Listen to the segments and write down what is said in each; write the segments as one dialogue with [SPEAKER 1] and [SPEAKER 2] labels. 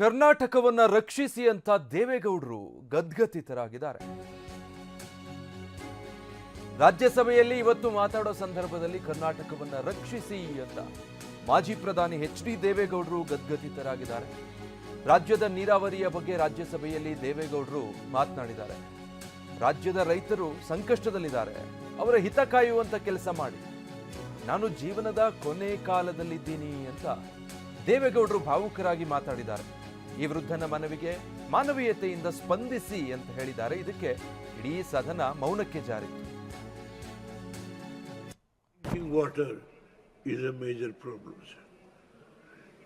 [SPEAKER 1] ಕರ್ನಾಟಕವನ್ನ ರಕ್ಷಿಸಿ ಅಂತ ದೇವೇಗೌಡರು ಗದ್ಗದಿತರಾಗಿದ್ದಾರೆ. ರಾಜ್ಯಸಭೆಯಲ್ಲಿ ಇವತ್ತು ಮಾತಾಡೋ ಸಂದರ್ಭದಲ್ಲಿ ಕರ್ನಾಟಕವನ್ನ ರಕ್ಷಿಸಿ ಅಂತ ಮಾಜಿ ಪ್ರಧಾನಿ ಎಚ್.ಡಿ. ದೇವೇಗೌಡರು ಗದ್ಗದಿತರಾಗಿದ್ದಾರೆ. ರಾಜ್ಯದ ನೀರಾವರಿಯ ಬಗ್ಗೆ ರಾಜ್ಯಸಭೆಯಲ್ಲಿ ದೇವೇಗೌಡರು ಮಾತನಾಡಿದ್ದಾರೆ. ರಾಜ್ಯದ ರೈತರು ಸಂಕಷ್ಟದಲ್ಲಿದ್ದಾರೆ, ಅವರ ಹಿತ ಕಾಯುವಂತ ಕೆಲಸ ಮಾಡಿ, ನಾನು ಜೀವನದ ಕೊನೆ ಕಾಲದಲ್ಲಿದ್ದೀನಿ ಅಂತ ದೇವೇಗೌಡರು ಭಾವುಕರಾಗಿ ಮಾತಾಡಿದ್ದಾರೆ. ಈ ವೃದ್ಧನ ಮನವಿಗೆ ಮಾನವೀಯತೆಯಿಂದ ಸ್ಪಂದಿಸಿ ಅಂತ ಹೇಳಿದ್ದಾರೆ. ಇದಕ್ಕೆ ಇಡೀ ಸದನ ಮೌನಕ್ಕೆ ಜಾರಿತು.
[SPEAKER 2] Drinking water is a major problem, sir.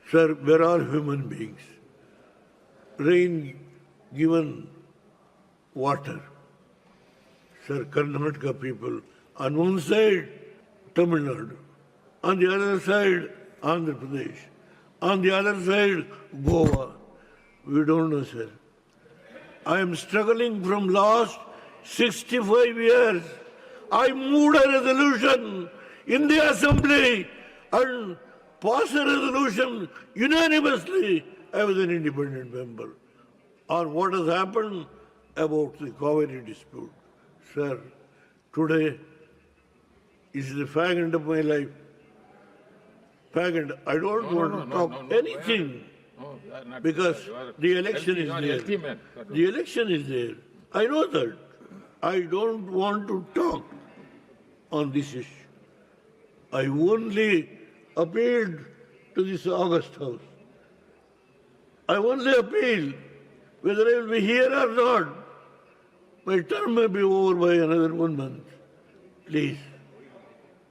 [SPEAKER 2] Sir, we're all human beings. Rain given water. Sir, Karnataka people, on one side, Tamil Nadu, on the other side, Andhra Pradesh, on the other side, Goa. We don't know, sir. I am struggling from last 65 years. I moved a resolution in the assembly and passed a resolution unanimously. I was an independent member on what has happened about the Kaveri dispute. Sir, today is the fag end of my life. Fag end. I don't want to talk anything. Because the election is there. The election is there. I know that. I don't want to talk on this issue. I only appealed to this August House. I only appeal whether I will be here or not. My term may be over by another 1 month. Please,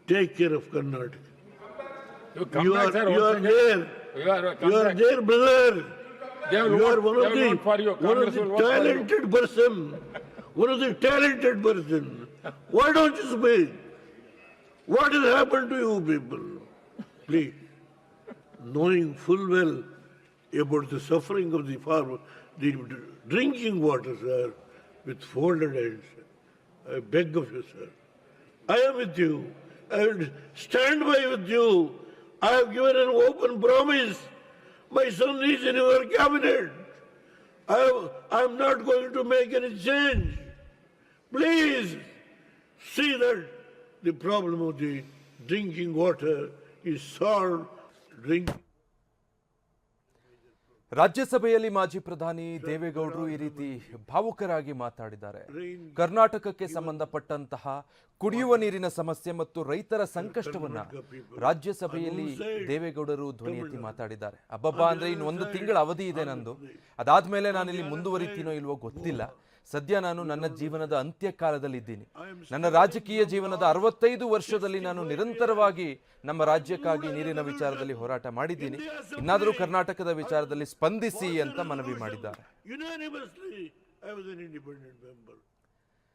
[SPEAKER 2] take care of Karnataka. You are there. You are there, brother. You are one of the talented person. One of the talented person. Why don't you speak? What has happened to you people? Please, knowing full well about the suffering of the farmer, the drinking water, sir, with folded hands, I beg of you, sir. I am with you. I will stand by with you. I have given an open promise. My son is in your cabinet. I am not going to make any change. Please see that the problem of the drinking water is solved.
[SPEAKER 1] ರಾಜ್ಯಸಭೆಯಲ್ಲಿ ಮಾಜಿ ಪ್ರಧಾನಿ ದೇವೇಗೌಡರು ಈ ರೀತಿ ಭಾವುಕರಾಗಿ ಮಾತಾಡಿದ್ದಾರೆ. ಕರ್ನಾಟಕಕ್ಕೆ ಸಂಬಂಧಪಟ್ಟಂತಹ ಕುಡಿಯುವ ನೀರಿನ ಸಮಸ್ಯೆ ಮತ್ತು ರೈತರ ಸಂಕಷ್ಟವನ್ನ ರಾಜ್ಯಸಭೆಯಲ್ಲಿ ದೇವೇಗೌಡರು ಧ್ವನಿ ಎತ್ತಿ ಮಾತಾಡಿದ್ದಾರೆ. ಅಬ್ಬಬ್ಬಾ ಅಂದ್ರೆ ಇನ್ನು 1 ತಿಂಗಳ ಅವಧಿ ಇದೆ ನಂದು, ಅದಾದ್ಮೇಲೆ ನಾನು ಇಲ್ಲಿ ಮುಂದುವರಿತೀನೋ ಇಲ್ವೋ ಗೊತ್ತಿಲ್ಲ. ಸದ್ಯ ನಾನು ನನ್ನ ಜೀವನದ ಅಂತ್ಯಕಾಲದಲ್ಲಿದ್ದೀನಿ. ನನ್ನ ರಾಜಕೀಯ ಜೀವನದ 65 ವರ್ಷದಲ್ಲಿ ನಾನು ನಿರಂತರವಾಗಿ ನಮ್ಮ ರಾಜ್ಯಕ್ಕಾಗಿ ನೀರಿನ ವಿಚಾರದಲ್ಲಿ ಹೋರಾಟ ಮಾಡಿದ್ದೀನಿ. ಇನ್ನಾದರೂ ಕರ್ನಾಟಕದ ವಿಚಾರದಲ್ಲಿ ಸ್ಪಂದಿಸಿ ಅಂತ ಮನವಿ ಮಾಡಿದ್ದಾರೆ.